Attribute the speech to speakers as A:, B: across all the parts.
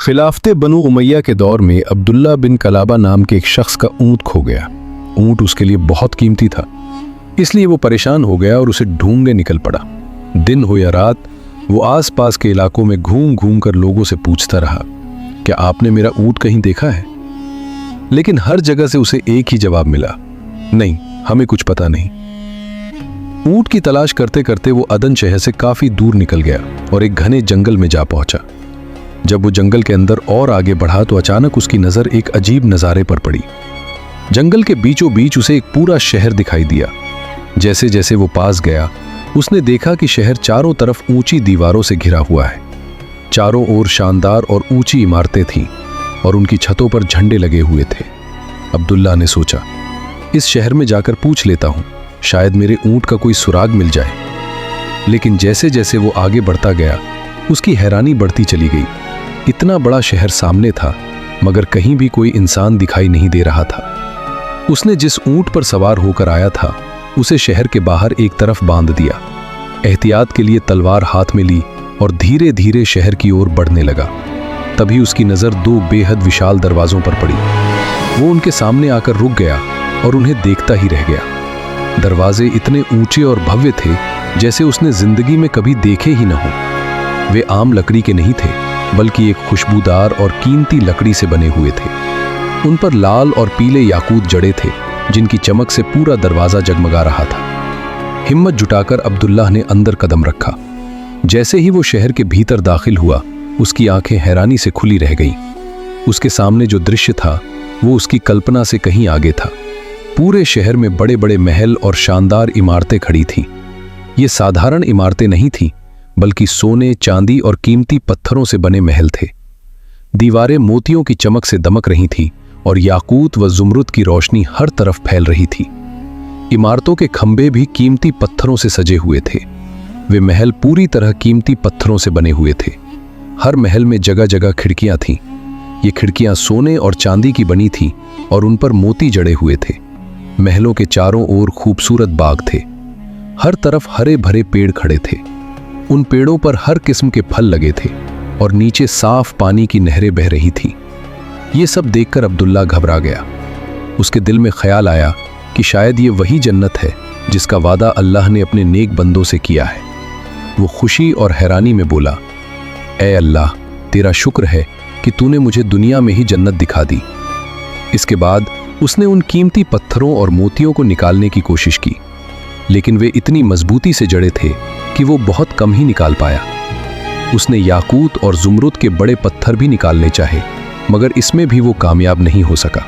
A: खिलाफते बनु उमैया के दौर में अब्दुल्ला बिन कलाबा नाम के एक शख्स का ऊँट खो गया। ऊँट उसके लिए बहुत कीमती था, इसलिए वो परेशान हो गया और उसे ढूंढने निकल पड़ा। दिन हो या रात वो आसपास के इलाकों में घूम घूम कर लोगों से पूछता रहा, क्या आपने मेरा ऊँट कहीं देखा है? लेकिन हर जगह से उसे एक ही जवाब मिला, नहीं, हमें कुछ पता नहीं। ऊँट की तलाश करते करते वो अदन शहर से काफी दूर निकल गया और एक घने जंगल में जा पहुंचा। जब वो जंगल के अंदर और आगे बढ़ा तो अचानक उसकी नजर एक अजीब नजारे पर पड़ी। जंगल के बीचों बीच उसे एक पूरा शहर दिखाई दिया। जैसे जैसे वो पास गया उसने देखा कि शहर चारों तरफ ऊंची दीवारों से घिरा हुआ है। चारों ओर शानदार और ऊंची इमारतें थीं और उनकी छतों पर झंडे लगे हुए थे। अब्दुल्ला ने सोचा, इस शहर में जाकर पूछ लेता हूं, शायद मेरे ऊंट का कोई सुराग मिल जाए। लेकिन जैसे जैसे वो आगे बढ़ता गया उसकी हैरानी बढ़ती चली गई। इतना बड़ा शहर सामने था मगर कहीं भी कोई इंसान दिखाई नहीं दे रहा था। उसने जिस ऊंट पर सवार होकर आया था उसे शहर के बाहर एक तरफ बांध दिया। एहतियात के लिए तलवार हाथ में ली और धीरे धीरे शहर की ओर बढ़ने लगा। तभी उसकी नजर दो बेहद विशाल दरवाजों पर पड़ी। वो उनके सामने आकर रुक गया और उन्हें देखता ही रह गया। दरवाजे इतने ऊंचे और भव्य थे जैसे उसने जिंदगी में कभी देखे ही न हो। वे आम लकड़ी के नहीं थे बल्कि एक खुशबूदार और कीमती लकड़ी से बने हुए थे। उन पर लाल और पीले याकूत जड़े थे जिनकी चमक से पूरा दरवाजा जगमगा रहा था। हिम्मत जुटाकर अब्दुल्लाह ने अंदर कदम रखा। जैसे ही वो शहर के भीतर दाखिल हुआ उसकी आंखें हैरानी से खुली रह गईं। उसके सामने जो दृश्य था वो उसकी कल्पना से कहीं आगे था। पूरे शहर में बड़े बड़े महल और शानदार इमारतें खड़ी थीं। ये साधारण इमारतें नहीं थीं बल्कि सोने, चांदी और कीमती पत्थरों से बने महल थे। दीवारें मोतियों की चमक से दमक रही थीं और याकूत व जुमरुद की रोशनी हर तरफ फैल रही थी। इमारतों के खंभे भी कीमती पत्थरों से सजे हुए थे। वे महल पूरी तरह कीमती पत्थरों से बने हुए थे। हर महल में जगह जगह खिड़कियां थीं। ये खिड़कियां सोने और चांदी की बनी थीं और उन पर मोती जड़े हुए थे। महलों के चारों ओर खूबसूरत बाग थे। हर तरफ हरे भरे पेड़ खड़े थे। उन पेड़ों पर हर किस्म के फल लगे थे और नीचे साफ पानी की नहरें बह रही थीं। ये सब देखकर अब्दुल्ला घबरा गया। उसके दिल में ख्याल आया कि शायद ये वही जन्नत है जिसका वादा अल्लाह ने अपने नेक बंदों से किया है। वो खुशी और हैरानी में बोला, ऐ अल्लाह, तेरा शुक्र है कि तूने मुझे दुनिया में ही जन्नत दिखा दी। इसके बाद उसने उन कीमती पत्थरों और मोतियों को निकालने की कोशिश की, लेकिन वे इतनी मजबूती से जड़े थे कि वो बहुत कम ही निकाल पाया। उसने याकूत और जुमरुद के बड़े पत्थर भी निकालने चाहे मगर इसमें भी वो कामयाब नहीं हो सका।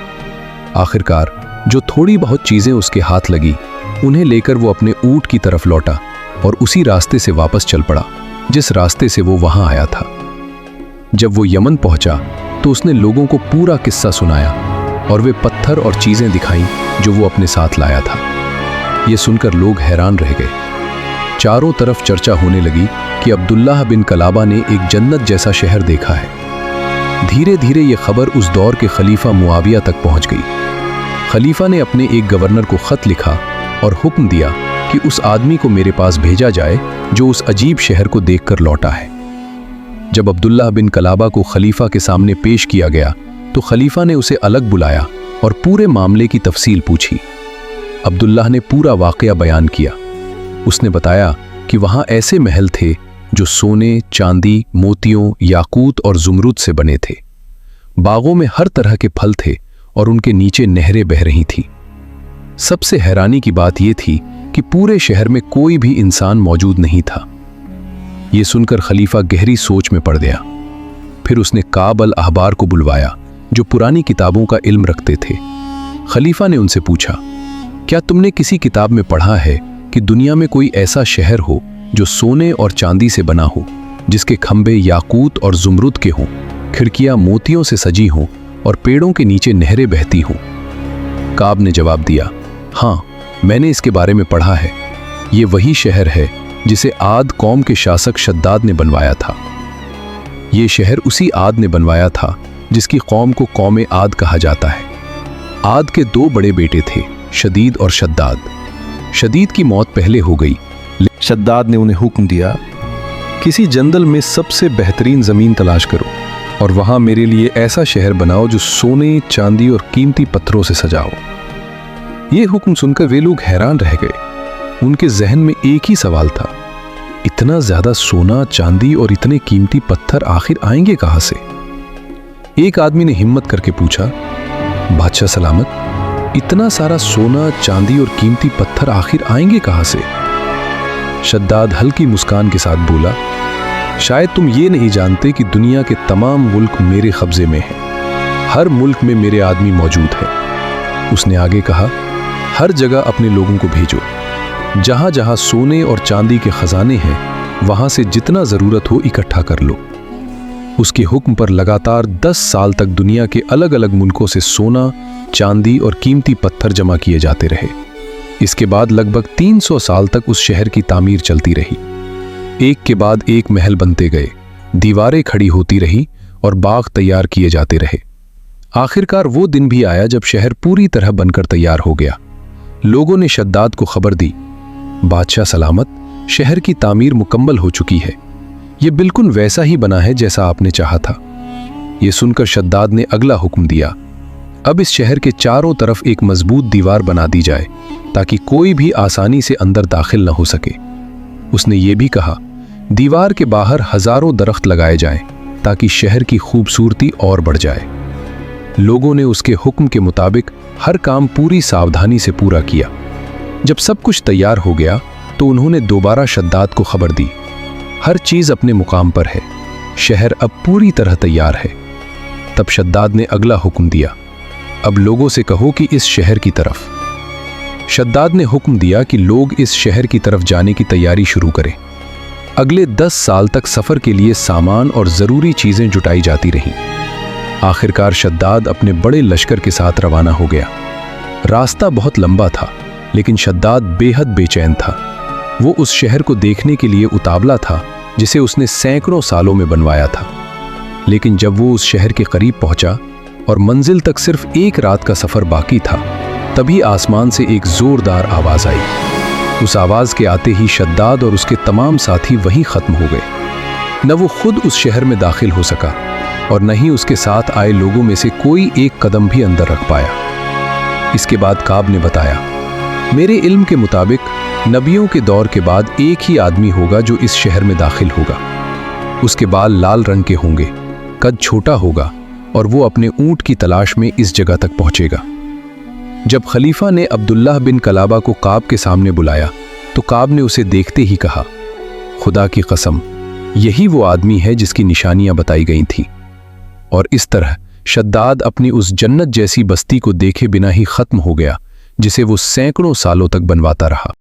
A: आखिरकार जो थोड़ी बहुत चीजें उसके हाथ लगी उन्हें लेकर वो अपने ऊंट की तरफ लौटा और उसी रास्ते से वापस चल पड़ा जिस रास्ते से वो वहां आया था। जब वो यमन पहुंचा तो उसने लोगों को पूरा किस्सा सुनाया और वे पत्थर और चीजें दिखाईं जो वो अपने साथ लाया था। ये सुनकर लोग हैरान रह गए। चारों तरफ चर्चा होने लगी कि अब्दुल्लाह बिन कलाबा ने एक जन्नत जैसा शहर देखा है। धीरे धीरे ये खबर उस दौर के खलीफा मुआविया तक पहुंच गई। खलीफा ने अपने एक गवर्नर को खत लिखा और हुक्म दिया कि उस आदमी को मेरे पास भेजा जाए जो उस अजीब शहर को देखकर लौटा है। जब अब्दुल्लाह बिन कलाबा को खलीफा के सामने पेश किया गया तो खलीफा ने उसे अलग बुलाया और पूरे मामले की तफसील पूछी। अब्दुल्लाह ने पूरा वाकया बयान किया। उसने बताया कि वहां ऐसे महल थे जो सोने, चांदी, मोतियों, याकूत और जुमरुद से बने थे। बागों में हर तरह के फल थे और उनके नीचे नहरें बह रही थीं। सबसे हैरानी की बात यह थी कि पूरे शहर में कोई भी इंसान मौजूद नहीं था। यह सुनकर खलीफा गहरी सोच में पड़ गया। फिर उसने काब अल अहबार को बुलवाया जो पुरानी किताबों का इल्म रखते थे। खलीफा ने उनसे पूछा, क्या तुमने किसी किताब में पढ़ा है कि दुनिया में कोई ऐसा शहर हो जो सोने और चांदी से बना हो, जिसके खंभे याकूत और जुमरुद के हों, खिड़कियां मोतियों से सजी हों और पेड़ों के नीचे नहरें बहती हों? काब ने जवाब दिया, हाँ, मैंने इसके बारे में पढ़ा है। ये वही शहर है जिसे आद कौम के शासक शद्दाद ने बनवाया था। ये शहर उसी आद ने बनवाया था जिसकी कौम को कौम आद कहा जाता है। आद के दो बड़े बेटे थे, शदीद और शद्दाद। शदीद की मौत पहले हो गई। शद्दाद ने उन्हें हुक्म दिया, किसी जंगल में सबसे बेहतरीन जमीन तलाश करो और वहां मेरे लिए ऐसा शहर बनाओ जो सोने, चांदी और कीमती पत्थरों से सजा हो। यह हुक्म सुनकर वे लोग हैरान रह गए। उनके जहन में एक ही सवाल था, इतना ज्यादा सोना, चांदी और इतने कीमती पत्थर आखिर आएंगे कहां से? एक आदमी ने हिम्मत करके पूछा, बादशाह सलामत, इतना सारा सोना, चांदी और कीमती पत्थर आखिर आएंगे कहां से? शद्दाद हल्की मुस्कान के साथ बोला, शायद तुम ये नहीं जानते कि दुनिया के तमाम मुल्क मेरे कब्जे में हैं। हर मुल्क में मेरे आदमी मौजूद है। उसने आगे कहा, हर जगह अपने लोगों को भेजो। जहां जहां सोने और चांदी के खजाने हैं, वहां से जितना जरूरत हो इकट्ठा कर लो। उसके हुक्म पर लगातार 10 साल तक दुनिया के अलग अलग मुल्कों से सोना, चांदी और कीमती पत्थर जमा किए जाते रहे। इसके बाद लगभग 300 साल तक उस शहर की तामीर चलती रही। एक के बाद एक महल बनते गए, दीवारें खड़ी होती रही और बाग तैयार किए जाते रहे। आखिरकार वो दिन भी आया जब शहर पूरी तरह बनकर तैयार हो गया। लोगों ने शद्दाद को खबर दी, बादशाह सलामत, शहर की तामीर मुकम्मल हो चुकी है। यह बिल्कुल वैसा ही बना है जैसा आपने चाहा था। यह सुनकर शद्दाद ने अगला हुक्म दिया, अब इस शहर के चारों तरफ एक मजबूत दीवार बना दी जाए ताकि कोई भी आसानी से अंदर दाखिल न हो सके। उसने ये भी कहा, दीवार के बाहर हजारों दरख्त लगाए जाएं ताकि शहर की खूबसूरती और बढ़ जाए। लोगों ने उसके हुक्म के मुताबिक हर काम पूरी सावधानी से पूरा किया। जब सब कुछ तैयार हो गया तो उन्होंने दोबारा शद्दाद को खबर दी, हर चीज अपने मुकाम पर है, शहर अब पूरी तरह तैयार है। तब शद्दाद ने अगला हुक्म दिया, अब लोगों से कहो कि इस शहर की तरफ। शद्दाद ने हुक्म दिया कि लोग इस शहर की तरफ जाने की तैयारी शुरू करें। अगले 10 साल तक सफर के लिए सामान और जरूरी चीजें जुटाई जाती रहीं। आखिरकार शद्दाद अपने बड़े लश्कर के साथ रवाना हो गया। रास्ता बहुत लंबा था, लेकिन शद्दाद बेहद बेचैन था। वो उस शहर को देखने के लिए उतावला था जिसे उसने सैकड़ों सालों में बनवाया था। लेकिन जब वो उस शहर के करीब पहुंचा और मंजिल तक सिर्फ एक रात का सफर बाकी था, तभी आसमान से एक जोरदार आवाज आई। उस आवाज के आते ही शद्दाद और उसके तमाम साथी वहीं खत्म हो गए। न वो खुद उस शहर में दाखिल हो सका और न ही उसके साथ आए लोगों में से कोई एक कदम भी अंदर रख पाया। इसके बाद काब ने बताया, मेरे इल्म के मुताबिक नबियों के दौर के बाद एक ही आदमी होगा जो इस शहर में दाखिल होगा। उसके बाल लाल रंग के होंगे, कद छोटा होगा और वो अपने ऊंट की तलाश में इस जगह तक पहुंचेगा। जब खलीफा ने अब्दुल्लाह बिन कलाबा को काब के सामने बुलाया तो काब ने उसे देखते ही कहा, खुदा की कसम, यही वो आदमी है जिसकी निशानियां बताई गई थीं। और इस तरह शद्दाद अपनी उस जन्नत जैसी बस्ती को देखे बिना ही खत्म हो गया जिसे वो सैकड़ों सालों तक बनवाता रहा।